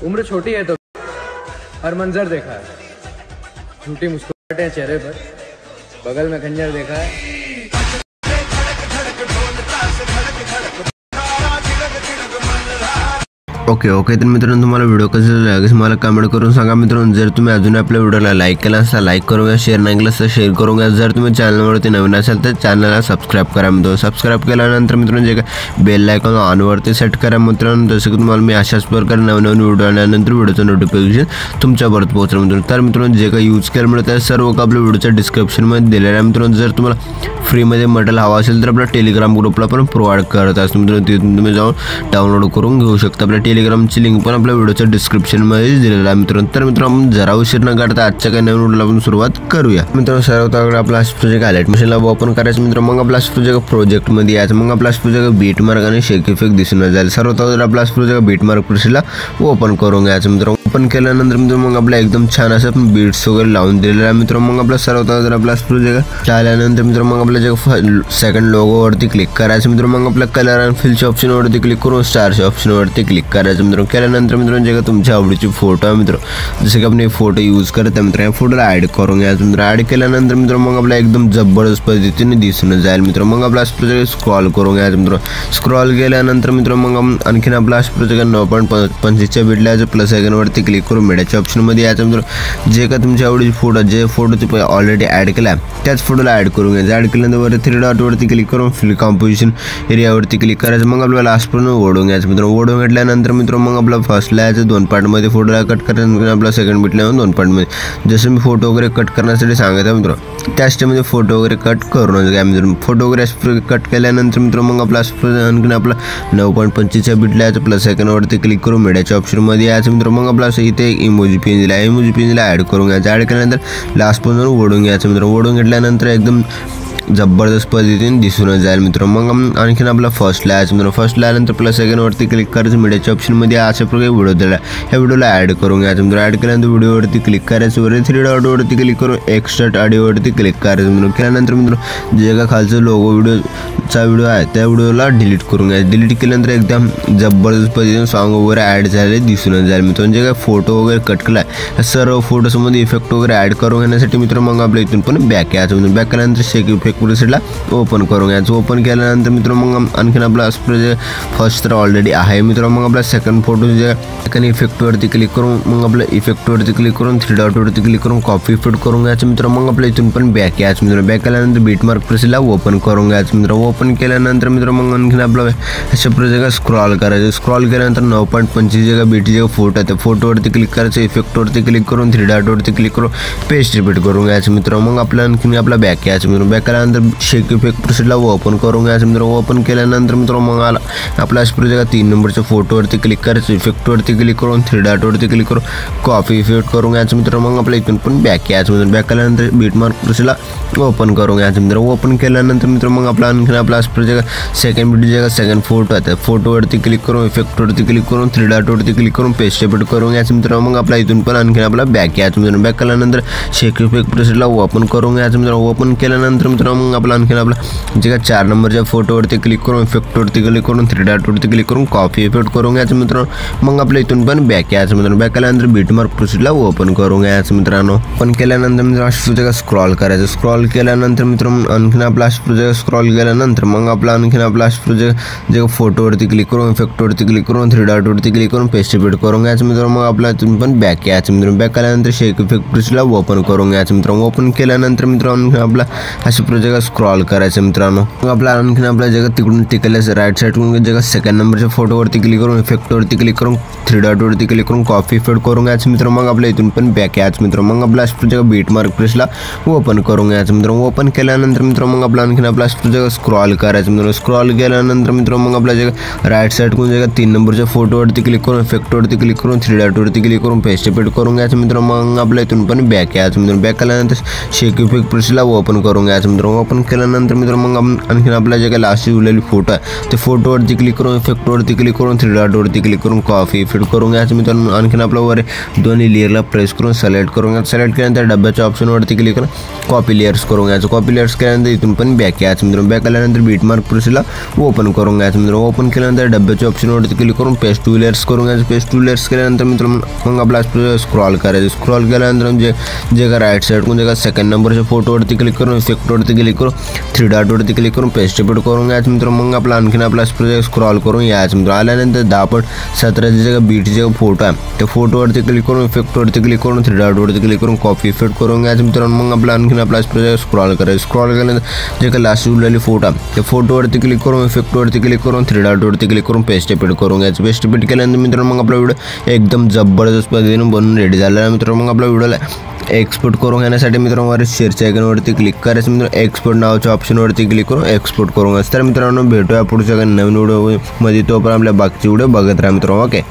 उम्र छोटी है तो हर मंजर देखा है, झूठी मुस्कुराहटें हैं चेहरे पर, बगल में खंजर देखा है। ओके तर मित्रांनो, तुम्हाला व्हिडिओ कसा लागला मला कमेंट करून सांगा मित्रांनो। जर तुम्ही अजून आपल्या व्हिडिओला लाईक केला असेल लाईक करूया, शेअर नाही केलं तर शेअर करूया। जर तुम्ही चॅनलवरती नवीन असाल तर चॅनलला सबस्क्राइब करा मित्रांनो। सबस्क्राइब केल्यानंतर मित्रांनो जे काय बेल आयकॉन ऑन वरती सेट करा मित्रांनो, जसं की तुम्हाला मी अशाच प्रकारे नवीन व्हिडिओ आल्यानंतर व्हिडिओचं नोटिफिकेशन तुमच्यापर्यंत पोहोचेल मित्रांनो। तर मित्रांनो जे काही यूज केलं मिळतं सर्व आपल्या व्हिडिओच्या डिस्क्रिप्शनमध्ये दिलेलं आहे मित्रांनो। जर तुम्हाला फ्रीमध्ये मटेरियल हवा असेल तर आपल्या टेलिग्राम ग्रुपला पण प्रोव्हाइड करत असतो मित्रांनो, तिथून तुम्ही जाऊन डाउनलोड करून घेऊ शकता। आपल्या टेलिग्रामची लिंक पण आपल्या व्हिडिओच्या डिस्क्रिप्शनमध्ये दिलेलं आहे मित्रांनो। तर मित्रांनो आपण जरा उशीर न करता आजच्या काही नवीन व्हिडिओला आपण सुरुवात करूया मित्रांनो। सर्वप्रथम आपला प्रोजेक्ट हायलाइट मशीनला ओपन करायचं मित्रांनो। मग आपला प्रोजेक्टमध्ये यायचं, मग आपला प्रोजेक्ट बीट मार्क आणि शेक इफेक्ट दिसून जाईल। सर्वप्रथम आपला प्रोजेक्ट बीट मार्क प्रोसेसला ओपन करून घ्यायचं मित्रांनो। ओपन केल्यानंतर मित्रांनो मग आपला एकदम छान असं बीट्स वगैरे लावून दिलेलं आहे मित्रांनो। मग आपला सर्वप्रथम आपला प्रोजेक्ट आल्यानंतर मित्रांनो मग आपल्या जे सेकंड लोगोवरती क्लिक करायचं मित्रांनो। मग आपल्या कलर अँड फिलच्या ऑप्शनवरती क्लिक करून स्टारच्या ऑप्शनवरती क्लिक करायचं मित्रांनो। केल्यानंतर मित्रांनो जे का तुमच्या आवडीची फोटो आहे मित्रांनो, जसे की आपण फोटो यूज करत आहे मित्रांनो, या फोटोला ॲड करून घ्यायचं मित्रांनो। ॲड केल्यानंतर मित्रांनो मग आपला एकदम जबरदस्त पद्धतीने दिसून जाईल मित्रांनो। मग आपला प्रोजेक्ट स्क्रॉल करून घ्यायचं मित्रांनो। स्क्रॉल केल्यानंतर मित्रांनो मग आणखीन आपला प्रोजेक्ट 9.25 बिटला याचं प्लस आयकॉनवरती क्लिक करून मीडियाच्या ऑप्शनमध्ये यायचं मित्रांनो। जे का तुमच्या आवडीची फोटो जे फोटो तुम्ही ऑलरेडी ॲड केला त्याच फोटोला ॲड करून घ्यायचं। ॲड केल्यानंतर वर 3 डॉटवरती क्लिक करून फिल कॉम्पोजिशन एरियावरती क्लिक करायचं। मग आपल्याला लास्टपर्यंत ओढून घ्यायचं मित्रांनो। ओढून घेतल्यानंतर मित्रांनो मग आपला फर्स्टला याचं 2 पार्टमध्ये फोटोला कट करायचं, आपला सेकंड बिटला 2 पार्टमध्ये। जसं मी फोटो वगैरे कट करण्यासाठी सांगत आहे मित्रांनो त्या स्टेपमध्ये फोटो वगैरे कट करून घ्या मित्रांनो। फोटो वगैरे कट केल्यानंतर मित्रांनो मग आपला आणखीन आपला 9.25 बिटला याचं प्लस आयकॉनवरती क्लिक करून मीडियाच्या ऑप्शनमध्ये यायचं मित्रांनो। मग आपला इथे इमोजी पिन दिला आहे, इमोजी पिनला ॲड करून घ्यायचं। ॲड केल्यानंतर लास्टपर्यंत ओढून घ्यायचं मित्रांनो। ओढून घेतल्यानंतर एकदम जबरदस्त पद्धतीने दिसून जाईल मित्रांनो। मग आणखीन आपला फर्स्टला यायचं मित्रांनो। फर्स्टला आल्यानंतर प्लस आयकॉनवरती क्लिक करायचं, मीडियाच्या ऑप्शनमध्ये अशा प्रकारे व्हिडिओ दिला ह्या व्हिडिओला ॲड करून घ्यायचं मित्रांनो। ॲड केल्यानंतर व्हिडिओवरती क्लिक करायचं, वर 3 डॉटवरती क्लिक करून एक्स्ट्रा ऑडिओवरती क्लिक करायचं मित्रांनो। केल्यानंतर मित्रांनो जे का खालचं लोगो व्हिडिओ आहे त्या व्हिडिओला डिलीट करून घ्यायचं। डिलीट केल्यानंतर एकदम जबरदस्त पद्धतीने सॉन्ग वगैरे ॲड झाले दिसून जाईल मित्रांनो। जे काय फोटो वगैरे कट केला आहे सर्व फोटोसमध्ये इफेक्ट वगैरे ॲड करून घेण्यासाठी मित्रांनो मग आपल्या इथून पण बॅक यायचं मित्रांनो। बॅक केल्यानंतर शेक इफेक्ट प्रोसेसला ओपन करून घ्यायचं। ओपन केल्यानंतर मित्रांनो मग आणखीन आपला फर्स्ट तर ऑलरेडी आहे मित्रांनो। मग आपला सेकंड फोटो जे सेकंड इफेक्टवरती क्लिक करून मग आपल्या इफेक्टवरती क्लिक करून 3 डॉटवरती क्लिक करून कॉपी इफेक्ट करून घ्यायचं मित्रांनो। मग आपल्या इथून पण बॅक यायचं मित्रांनो। बॅक केल्यानंतर बीट मार्क प्रोसेसला ओपन करून घ्यायचं मित्रांनो। ओपन केल्यानंतर मित्रांनो मग आणखीन आपला अशा प्रोजेक्ट स्क्रॉल करायचं। स्क्रॉल केल्यानंतर 9.25 जे बीट जे फोटो आहे त्या फोटोवरती क्लिक करायचं, इफेक्टवरती क्लिक करून 3 डॉटवरती क्लिक करून पेस्ट रिपीट करून घ्यायचं मित्रांनो। मग आपल्या आणखीन आपला बॅक यायचं मित्रांनो। बॅक केल्यानंतर शेक इफेक्ट प्रोसेसला ओपन करून घ्यायचं मित्रांनो। ओपन केल्यानंतर मित्रांनो मग आपला प्रोजेक्ट 3 नंबरच्या फोटोवरती क्लिक करायचं, इफेक्टवरती क्लिक करून 3 डॉटवरती क्लिक करून कॉपी इफेक्ट करून घ्यायचं मित्रांनो। मग आपल्या इथून पण बॅक यायचं मित्रांनो। बॅक केल्यानंतर बीट मार्क प्रोसेसला ओपन करून घ्यायचं मित्रांनो। ओपन केल्यानंतर मित्रांनो मग आपला आणखीन आपला प्रोजेक्ट सेकंड बीट जे सेकंड फोटो आहे त्या फोटोवरती क्लिक करून इफेक्टवरती क्लिक करून 3 डॉटवरती क्लिक करून पेस्ट रिपीट करून घ्यायचं मित्रांनो। मग आपला इथून पण आणखीन आपला बॅक यायचं मित्रांनो। बॅक केल्यानंतर शेक इफेक्ट प्रोसेसला ओपन करून घ्यायचं मित्रांनो। ओपन केल्यानंतर मित्रांनो मग आपला आणखीन आपला जे काय 4 नंबरच्या फोटोवरती क्लिक करून इफेक्टवरती क्लिक करून 3 डॉटवरती क्लिक करून कॉपी इफेक्ट करून घ्यायचं मित्रांनो। मग आपल्या इथून पण बॅक यायचं मित्रांनो। बॅक केल्यानंतर बीट मार्क प्रोसेसला ओपन करून घ्यायचं मित्रांनो। ओपन केल्यानंतर मित्रांनो स्क्रॉल करायचं। स्क्रॉल केल्यानंतर मित्रांनो आणखीन आपला प्रोजेक्ट स्क्रॉल केल्यानंतर मग आपला आणखीन आपला प्रोजेक्ट जे फोटोवरती क्लिक करून इफेक्टवरती क्लिक करून 3 डॉटवरती क्लिक करून पेस्ट रिपीट करून घ्यायचं मित्रांनो। मग आपला इथून पण बॅक यायचं मित्रांनो। बॅक केल्यानंतर शेक इफेक्ट प्रोसेसला ओपन करून घ्यायचं मित्रांनो। ओपन केल्यानंतर मित्रांनो आपला असे प्रोजेक्ट स्क्रॉल करायचं मित्रांनो। मग आपला आणखीन आपल्या जगात तिकडून तिकडल्या राईट साईडकडून जगात सेकंड नंबरच्या फोटोवरती क्लिक करून इफेक्टवरती क्लिक करून 3 डॉटवरती क्लिक करून कॉपी इफेक्ट करून घ्यायचं मित्रांनो। मग आपल्या इथून पण बॅक यायचं मित्रांनो। मग आपला प्रोजेक्ट बीट मार्क प्रोसेसला ओपन करून घ्यायचं मित्रांनो। ओपन केल्यानंतर मित्रांनो मग आपला आणखीन आपला प्रोजेक्ट स्क्रॉल करायचं मित्रांनो। स्क्रॉल केल्यानंतर मित्रांनो मग आपल्या जगात राईट साईडकडून जगात 3 नंबरच्या फोटोवरती क्लिक करून इफेक्टवरती क्लिक करून 3 डॉटवरती क्लिक करून पेस्ट रिपीट करून घ्यायचं मित्रांनो। मग आपल्या इथून पण बॅक यायचं मित्रांनो। बॅक केल्यानंतर शेक इफेक्ट प्रोसेसला ओपन करून घ्यायचं मित्रांनो। ओपन केल्यानंतर मित्रांनो मग आणखीन आपल्या जे काही लास्ट उरलेली फोटो आहे ते फोटोवरती क्लिक करून इफेक्टवरती क्लिक करून 3 डॉटवरती क्लिक करून कॉपी इफेक्ट करून घ्यायचं मित्रांनो। आणखीन आपल्या वर दोन्ही लेअरला प्रेस करून सिलेक्ट करून घ्यायचं। सिलेक्ट केल्यानंतर डब्याच्या ऑप्शनवरती क्लिक करून कॉपी लेयर्स करून घ्यायचं। कॉपी लेयर्स केल्यानंतर इथून पण बॅक यायचं मित्रांनो। बॅक आल्यानंतर बीटमार्क प्रोसेसला ओपन करून घ्यायचं मित्रांनो। ओपन केल्यानंतर डब्याच्या ऑप्शनवरती क्लिक करून पेस्ट टू लेयर्स करून घ्यायचं। पेस्ट टू लेयर्स केल्यानंतर मित्रांनो मग आपला स्क्रॉल करायचं। स्क्रॉल केल्यानंतर जे का राईट साईडकडून जे का सेकंड नंबरच्या फोटोवरती क्लिक करून इफेक्टवरती क्लिक करून 3 डॉटवरती क्लिक करून पेस्ट रिपीट करून घ्यायचं मित्रांनो। मग आपला आणखीन आपला स्क्रॉल करून यायचं मित्रांनो। आल्यानंतर 10:17 जे बीट जे फोटो आहे त्या फोटोवरती क्लिक करून इफेक्टवरती क्लिक करून 3 डॉटवरती क्लिक करून कॉपी इफेक्ट करून घ्यायचं मित्रांनो। मग आपला आणखीन आपला स्क्रॉल करायचं। स्क्रॉल केल्यानंतर जे का लास्ट उरलेली फोटो आहे त्या फोटोवरती क्लिक करून इफेक्टवरती क्लिक करून 3 डॉटवरती क्लिक करून पेस्ट रिपीट करून घ्यायचं। पेस्ट रिपीट केल्यानंतर मित्रांनो मग आपला व्हिडिओ एकदम जबरदस्त पद्धतीने बनून रेडी झालेला आहे मित्रांनो। मग आपल्या व्हिडिओला एक्सपोर्ट करून घेण्यासाठी मित्रांनो वर शेअरच्या आयकॉनवरती क्लिक करायचं मित्रांनो। एक्सपोर्ट नावाच्या ऑप्शनवरती क्लिक करून एक्सपोर्ट करून घ्यायचं। तर मित्रांनो भेटूया पुढच्या नवीन व्हिडिओमध्ये, तोपर्यंत आपल्या बाकीचे व्हिडिओ बघत राहा मित्रांनो। ओके।